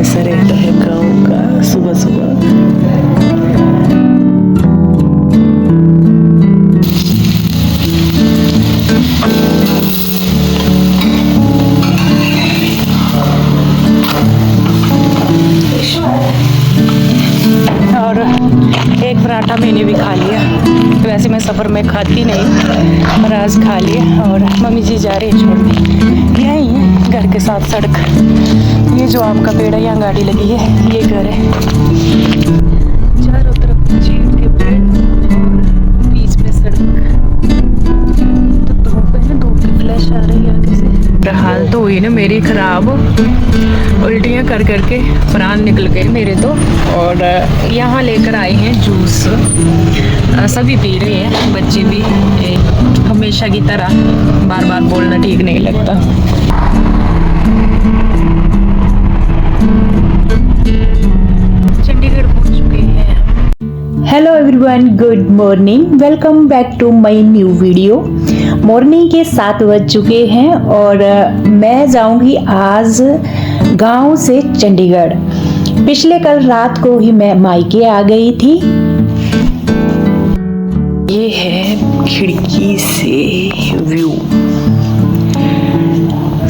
ऐसा रहता है गाँव का सुबह सुबह। और एक पराठा मैंने भी खा लिया। वैसे मैं सफ़र में खाती नहीं, पर आज खा लिया। और मम्मी जी जा रहे हैं छोड़ने। यही है घर के साथ सड़क। ये जो आम का पेड़ है, यहाँ गाड़ी लगी है, ये घर है। चारों तरफ चीड़ के पेड़ और बीच में सड़क। तो धूप है ना, धूप की फ्लैश आ रही है आगे से। हाल तो हुई ना मेरी खराब, उल्टियाँ कर करके प्राण निकल गए मेरे तो। और यहाँ लेकर आए हैं जूस, सभी पी रहे हैं, बच्चे भी। हमेशा की तरह बार बार बोलना ठीक नहीं लगता। चंडीगढ़ पहुँच चुके हैं। Hello everyone, good morning, welcome back to my new video. Morning के 7 बज चुके हैं और मैं जाऊंगी आज गांव से चंडीगढ़। पिछले कल रात को ही मैं मायके आ गई थी। ये है खिड़की से व्यू।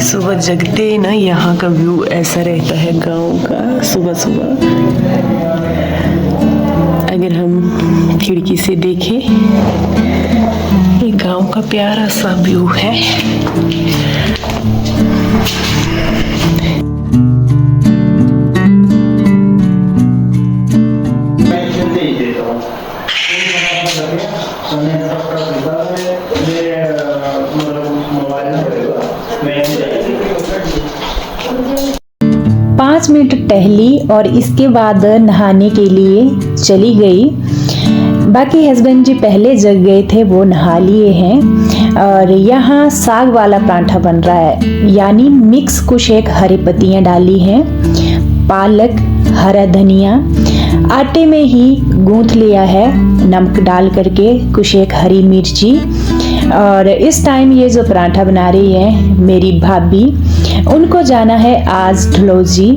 सुबह जगते ना यहाँ का व्यू ऐसा रहता है गांव का सुबह सुबह। अगर हम खिड़की से देखें, ये गांव का प्यारा सा व्यू है। पाँच मिनट टहली और इसके बाद नहाने के लिए चली गई। बाकी हस्बैंड जी पहले जग गए थे, वो नहा लिए हैं। और यहाँ साग वाला पराठा बन रहा है, यानी मिक्स कुछ एक हरी पत्तियाँ डाली हैं, पालक, हरा धनिया, आटे में ही गूंथ लिया है नमक डाल करके, कुछ एक हरी मिर्ची। और इस टाइम ये जो पराठा बना रही है मेरी भाभी, उनको जाना है आज ढलोजी।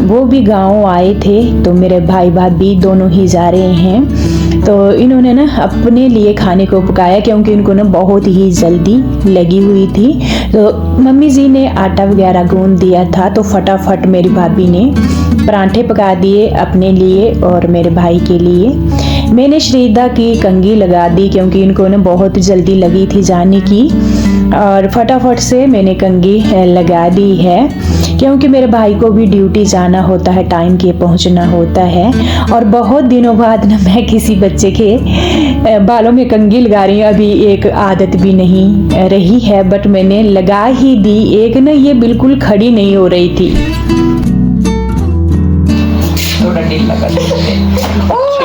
वो भी गांव आए थे, तो मेरे भाई भाभी दोनों ही जा रहे हैं। तो इन्होंने ना अपने लिए खाने को पकाया, क्योंकि इनको ना बहुत ही जल्दी लगी हुई थी। तो मम्मी जी ने आटा वगैरह गूंद दिया था, तो फटाफट मेरी भाभी ने पराठे पका दिए अपने लिए और मेरे भाई के लिए। मैंने श्रीदा की कंघी लगा दी, क्योंकि इनको ना बहुत जल्दी लगी थी जाने की, और फटाफट से मैंने कंघी लगा दी है, क्योंकि मेरे भाई को भी ड्यूटी जाना होता है, टाइम के पहुंचना होता है। और बहुत दिनों बाद ना मैं किसी बच्चे के बालों में कंघी लगा रही हूँ। अभी एक आदत भी नहीं रही है, बट मैंने लगा ही दी। एक ना ये बिल्कुल खड़ी नहीं हो रही थी। थोड़ा ढीला कर देते।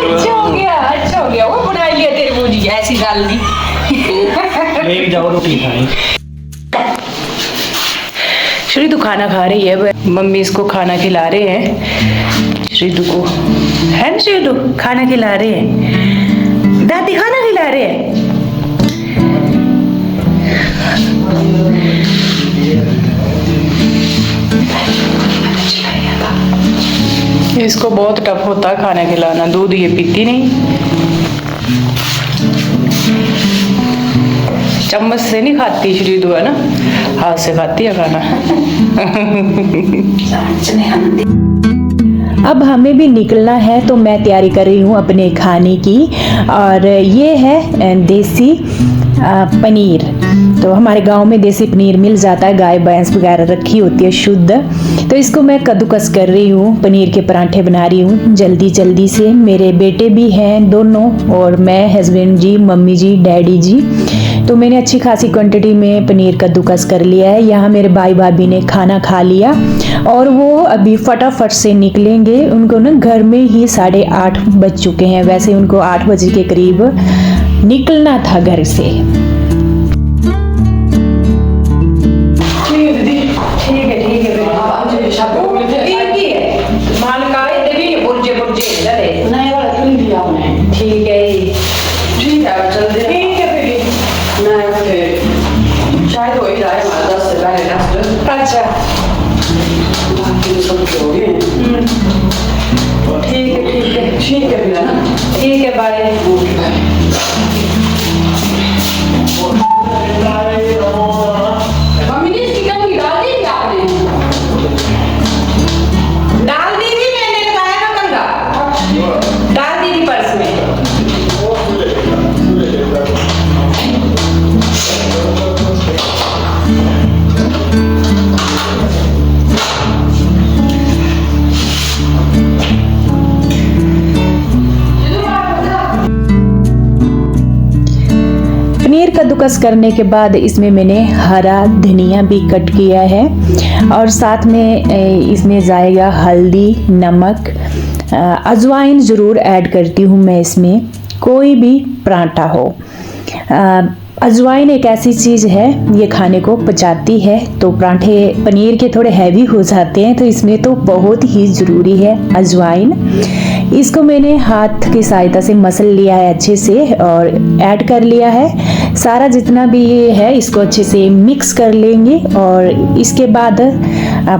अच्छा हो गया, वो बना लिया तेरे बूजी, ऐसी डाल दी। लेके जाओ रोटी खाएं। श्रीदु खाना खा रही है, मम्मी इसको खाना खिला रहे हैं श्रीदु को, है ना श्रीदु? खाना खिला रहे हैं, दादी खाना खिला रहे हैं। इसको बहुत टफ होता है खाना खिलाना, दूध ये पीती नहीं। चम्मच से नहीं खाती श्रीदु, है ना, हाथ से खाती है खाना। अब हमें भी निकलना है, तो मैं तैयारी कर रही हूँ अपने खाने की। और ये है देसी पनीर। तो हमारे गांव में देसी पनीर मिल जाता है, गाय भैंस वगैरह रखी होती है शुद्ध। तो इसको मैं कद्दूकस कर रही हूँ, पनीर के पराठे बना रही हूँ जल्दी जल्दी से। मेरे बेटे भी हैं दोनों, और मैं, हस्बैंड जी, मम्मी जी, डैडी जी। तो मैंने अच्छी खासी क्वांटिटी में पनीर कद्दूकस कर लिया है। यहाँ मेरे भाई भाभी ने खाना खा लिया और वो अभी फटाफट से निकलेंगे। उनको ना घर में ही 8:30 बज चुके हैं। वैसे उनको 8 बजे के करीब निकलना था घर से। ठीक है भैया, ठीक है, बाय। मम्मी ने इसकी कमी डाल दी क्या आपने? डाल दी थी मैंने, लगाया ना कंधा, डाल दी थी पर्स में। पनीर कद्दूकस करने के बाद इसमें मैंने हरा धनिया भी कट किया है और साथ में इसमें जाएगा हल्दी, नमक, अजवाइन ज़रूर ऐड करती हूँ मैं इसमें, कोई भी पराठा हो। अजवाइन एक ऐसी चीज़ है ये खाने को पचाती है, तो पराठे पनीर के थोड़े हैवी हो जाते हैं, तो इसमें तो बहुत ही ज़रूरी है अजवाइन। इसको मैंने हाथ की सहायता से मसल लिया है अच्छे से और ऐड कर लिया है। सारा जितना भी ये है इसको अच्छे से मिक्स कर लेंगे और इसके बाद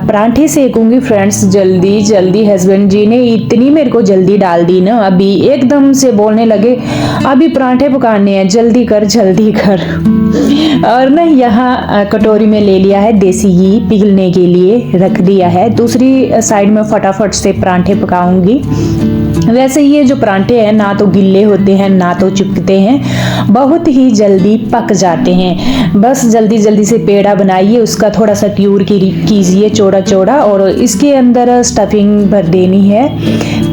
पराठे सेकूंगी। फ्रेंड्स जल्दी जल्दी हस्बैंड जी ने इतनी मेरे को जल्दी डाल दी ना, अभी एकदम से बोलने लगे अभी पराठे पकाने हैं, जल्दी कर जल्दी कर। और ना यहाँ कटोरी में ले लिया है देसी घी, पिघलने के लिए रख दिया है। दूसरी साइड में फटाफट से पराठे पकाऊंगी। वैसे ये जो पराठे हैं ना तो गिल्ले होते हैं ना तो चिपकते हैं, बहुत ही जल्दी पक जाते हैं। बस जल्दी जल्दी से पेड़ा बनाइए, उसका थोड़ा सा ट्यूर कीजिए चौड़ा चौड़ा और इसके अंदर स्टफिंग भर देनी है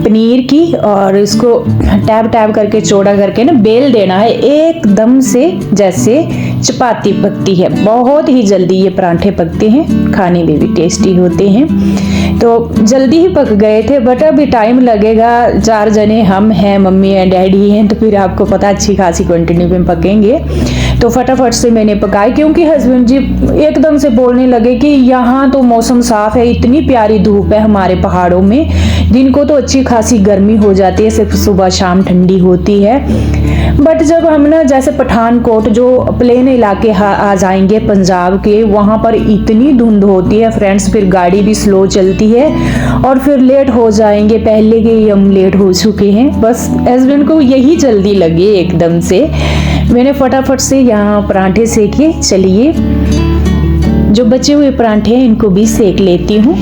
पनीर की और इसको टैब टैब करके चौड़ा करके ना बेल देना है एकदम से, जैसे चपाती पकती है। बहुत ही जल्दी ये पराठे पकते हैं, खाने में भी टेस्टी होते हैं। तो जल्दी ही पक गए थे बट अभी टाइम लगेगा। 4 जने हम हैं, मम्मी एंड डैडी हैं, तो फिर आपको पता अच्छी खासी क्वांटिटी में पकेंगे। तो फटाफट से मैंने पकाई क्योंकि हस्बैंड जी एकदम से बोलने लगे कि यहाँ तो मौसम साफ है, इतनी प्यारी धूप है हमारे पहाड़ों में, दिन को तो अच्छी खासी गर्मी हो जाती है, सिर्फ सुबह शाम ठंडी होती है। बट जब हम ना जैसे पठानकोट जो प्लेन इलाके आ जाएंगे पंजाब के, वहाँ पर इतनी धुंध होती है फ्रेंड्स, फिर गाड़ी भी स्लो चलती है और फिर लेट हो जाएंगे। पहले के ही हम लेट हो चुके हैं, बस हस्बैंड को यही जल्दी लगी एकदम से। मैंने फटाफट से यहाँ पराठे सेके, चलिए जो बचे हुए पराठे हैं इनको भी सेक लेती हूँ।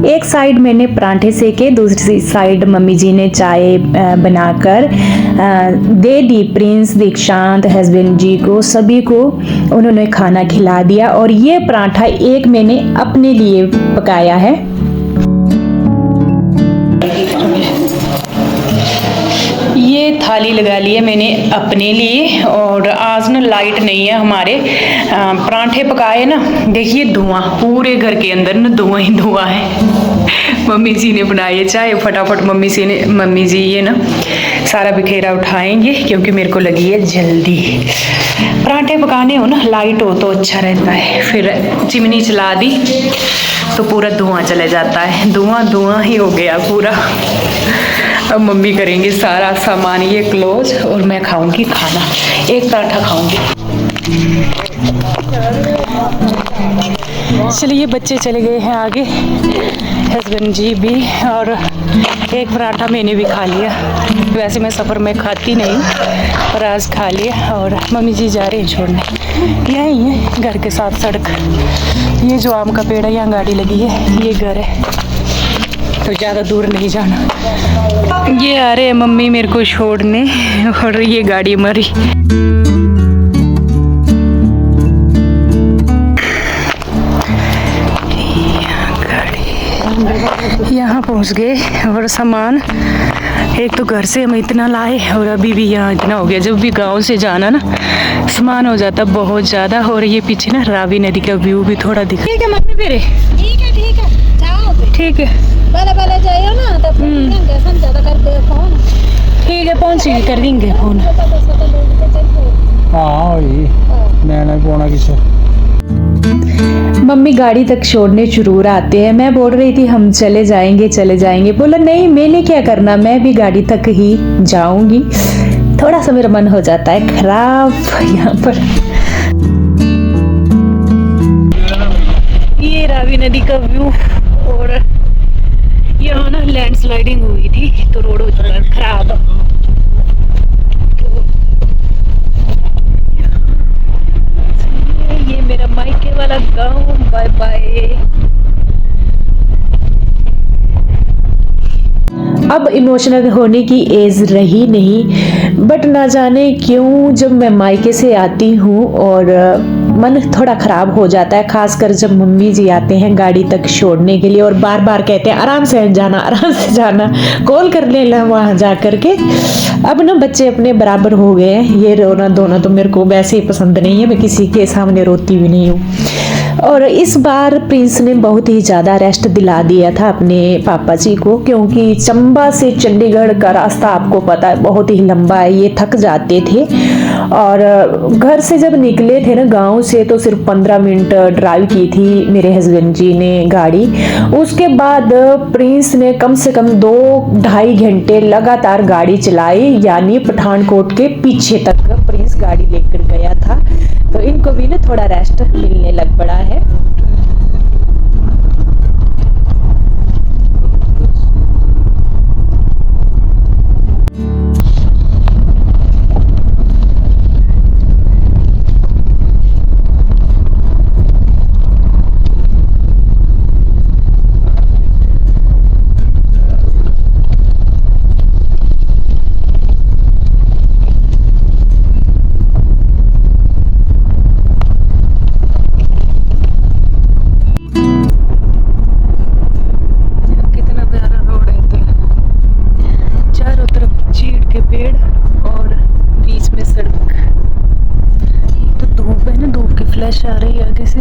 एक साइड मैंने पराठे सेके, दूसरी साइड मम्मी जी ने चाय बनाकर दे दी प्रिंस, दीक्षांत, हस्बैंड जी को, सभी को उन्होंने खाना खिला दिया। और ये पराठा एक मैंने अपने लिए पकाया है। ये थाली लगा ली है मैंने अपने लिए और आज ना लाइट नहीं है हमारे, पराठे पकाए ना, देखिए धुआं पूरे घर के अंदर ना धुआं ही धुआं है। मम्मी जी ने बनाई है चाय, फटाफट मम्मी जी ये ना सारा बिखेरा उठाएंगे क्योंकि मेरे को लगी है जल्दी। पराठे पकाने हो ना लाइट हो तो अच्छा रहता है, फिर चिमनी चला दी तो पूरा धुआं चले जाता है, धुआं धुआं ही हो गया पूरा। अब मम्मी करेंगे सारा सामान ये क्लोज और मैं खाऊंगी खाना, एक पराठा खाऊंगी। चलिए बच्चे चले गए हैं आगे, हस्बैंड जी भी, और एक पराठा मैंने भी खा लिया। वैसे मैं सफ़र में खाती नहीं पर आज खा लिया। और मम्मी जी जा रहे हैं छोड़ने, यहीं है घर के साथ सड़क। ये जो आम का पेड़ है यहाँ गाड़ी लगी है, ये घर है तो ज़्यादा दूर नहीं जाना। ये आ रहे हैं मम्मी मेरे को छोड़ने और ये गाड़ी हमारी। यहाँ पहुँच गए और सामान एक तो घर से हम इतना लाए और अभी भी यहाँ इतना हो गया। जब भी गांव से जाना ना सामान हो जाता बहुत ज़्यादा। और ये पीछे ना रावी नदी का व्यू भी थोड़ा दिखा। ठीक है मम्मी मेरे, ठीक है जाओ ठीक है पहले जाइयो ना तब ज्यादा कर दे फोन। ठीक है पहुँची कर देंगे फोन। हाँ वही मैं पौना किसे मम्मी गाड़ी तक छोड़ने जरूर आते हैं। मैं बोल रही थी हम चले जाएंगे, बोला नहीं मैंने क्या करना, मैं भी गाड़ी तक ही जाऊंगी। थोड़ा सा मेरा मन हो जाता है खराब यहाँ पर। ये रावी नदी का व्यू, और यहाँ ना लैंडस्लाइडिंग हुई थी तो रोड हो चुका है खराब। ये मेरा मायके वाला गांव, बाय बाय। अब इमोशनल होने की एज रही नहीं, बट ना जाने क्यों जब मैं मायके से आती हूँ और मन थोड़ा ख़राब हो जाता है, खासकर जब मम्मी जी आते हैं गाड़ी तक छोड़ने के लिए और बार बार कहते हैं आराम से जाना, कॉल कर ले वहाँ जा कर के। अब ना बच्चे अपने बराबर हो गए हैं, ये रोना धोना तो मेरे को वैसे ही पसंद नहीं है, मैं किसी के सामने रोती भी नहीं हूँ। और इस बार प्रिंस ने बहुत ही ज़्यादा रेस्ट दिला दिया था अपने पापा जी को, क्योंकि चंबा से चंडीगढ़ का रास्ता आपको पता है बहुत ही लंबा है, ये थक जाते थे। और घर से जब निकले थे ना गांव से तो सिर्फ 15 मिनट ड्राइव की थी मेरे हस्बैंड जी ने गाड़ी। उसके बाद प्रिंस ने कम से कम 2-2.5 घंटे लगातार गाड़ी चलाई, यानी पठानकोट के पीछे तक प्रिंस गाड़ी लेकर गया था। तो इनको भी ना थोड़ा रेस्ट मिलने लग पड़ा है। आ रही है आगे से।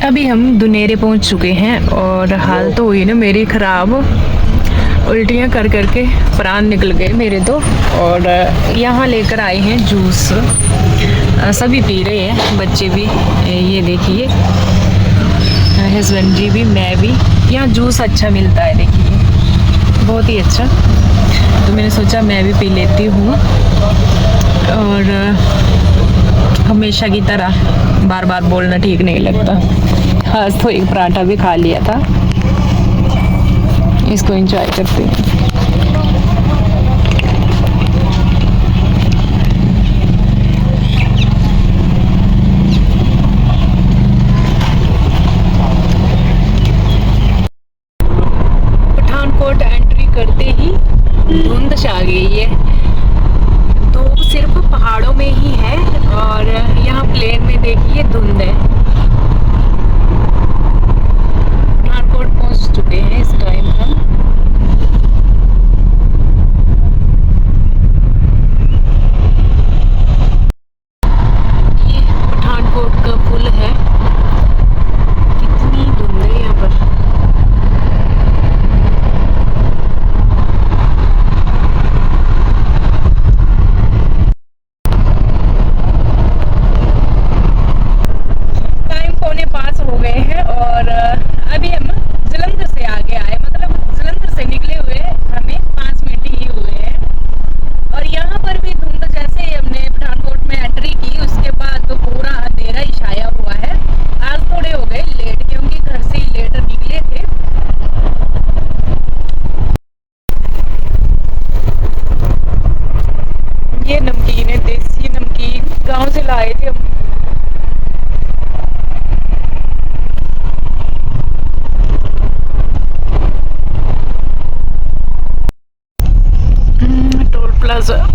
अभी हम दुनेरे पहुंच चुके हैं और हाल तो हुई ना मेरी खराब, उल्टियां कर करके प्राण निकल गए मेरे तो। और यहाँ लेकर आए हैं जूस, सभी पी रहे हैं, बच्चे भी, ये देखिए हस्बैंड जी भी, मैं भी। यहाँ जूस अच्छा मिलता है, देखिए बहुत ही अच्छा, तो मैंने सोचा मैं भी पी लेती हूँ। और हमेशा की तरह बार बार बोलना ठीक नहीं लगता। आज तो एक पराठा भी खा लिया था, इसको एंजॉय करते हैं। पठानकोट एंट्री करते ही धुंध छा गई है, तो सिर्फ पहाड़ों में ही है और यहाँ प्लेन में देखिए धुंध है। पठानकोट पहुँच चुके हैं इस टाइम हम। ये पठानकोट का पुल है, कितनी धुंध है यहाँ पर। सा।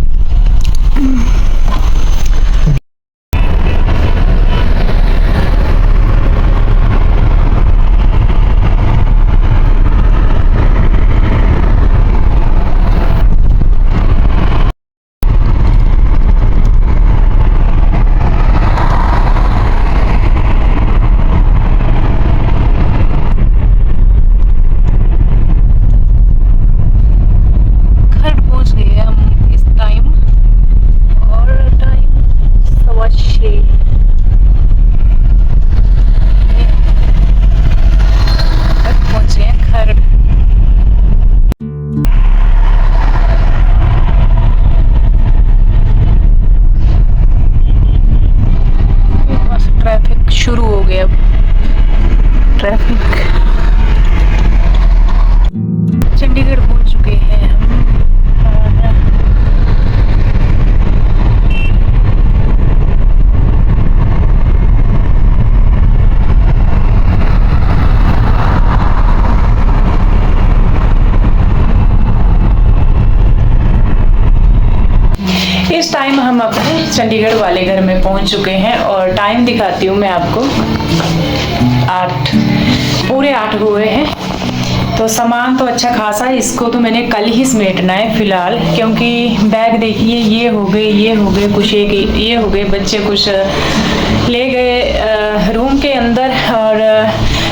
ट्रैफिक शुरू हो गया। ट्रैफिक चंडीगढ़ पहुंच चुके हैं हम। इस टाइम हम अपने चंडीगढ़ वाले घर में पहुंच चुके हैं और टाइम दिखाती हूँ मैं आपको। 8 पूरे 8 हुए हैं। तो सामान तो अच्छा खासा है, इसको तो मैंने कल ही समेटना है फिलहाल, क्योंकि बैग देखिए ये हो गए कुछ, एक ये हो गए, बच्चे कुछ ले गए रूम के अंदर, और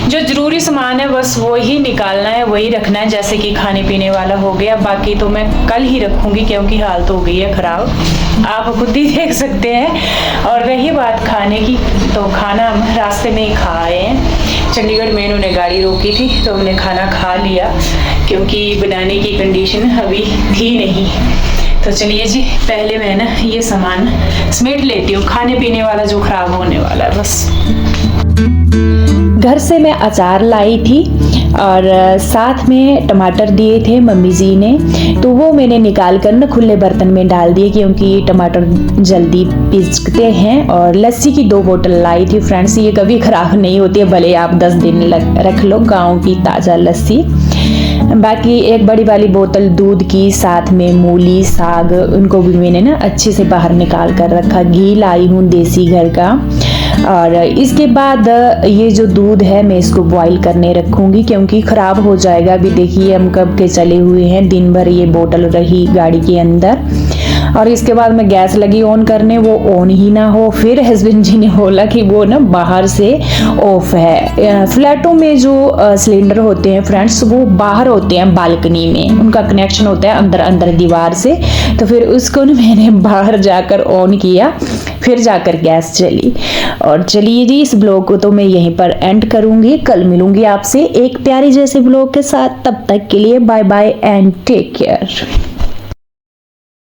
जो ज़रूरी सामान है बस वो ही निकालना है, वही रखना है, जैसे कि खाने पीने वाला हो गया। बाकी तो मैं कल ही रखूँगी क्योंकि हालत हो गई है ख़राब, आप खुद ही देख सकते हैं। और रही बात खाने की, तो खाना हम रास्ते में ही खा आए हैं। चंडीगढ़ में इन्होंने गाड़ी रोकी थी तो हमने खाना खा लिया, क्योंकि बनाने की कंडीशन अभी थी नहीं। तो चलिए जी, पहले मैं ना ये सामान समेट लेती हूँ, खाने पीने वाला जो ख़राब होने वाला है बस। घर से मैं अचार लाई थी और साथ में टमाटर दिए थे मम्मी जी ने, तो वो मैंने निकाल कर ना खुले बर्तन में डाल दिए, क्योंकि टमाटर जल्दी पिसते हैं। और लस्सी की 2 बोतल लाई थी फ्रेंड्स, ये कभी ख़राब नहीं होती है, भले आप 10 दिन रख लो, गाँव की ताज़ा लस्सी। बाकी एक बड़ी वाली बोतल दूध की, साथ में मूली साग, उनको भी मैंने ना अच्छे से बाहर निकाल कर रखा। घी लाई हूँ देसी घर का। और इसके बाद ये जो दूध है मैं इसको बॉईल करने रखूँगी, क्योंकि ख़राब हो जाएगा। अभी देखिए हम कब के चले हुए हैं, दिन भर ये बोतल रही गाड़ी के अंदर। और इसके बाद मैं गैस लगी ऑन करने, वो ऑन ही ना हो। फिर हस्बैंड जी ने बोला कि वो ना बाहर से ऑफ है। फ्लैटों में जो सिलेंडर होते हैं फ्रेंड्स, वो बाहर होते हैं बालकनी में, उनका कनेक्शन होता है अंदर दीवार से। तो फिर उसको ना मैंने बाहर जाकर ऑन किया, फिर जाकर गैस चली। और चलिए जी, इस ब्लॉग को तो मैं यहीं पर एंड करूँगी। कल मिलूँगी आपसे एक प्यारी जैसे ब्लॉग के साथ, तब तक के लिए bye bye and take care.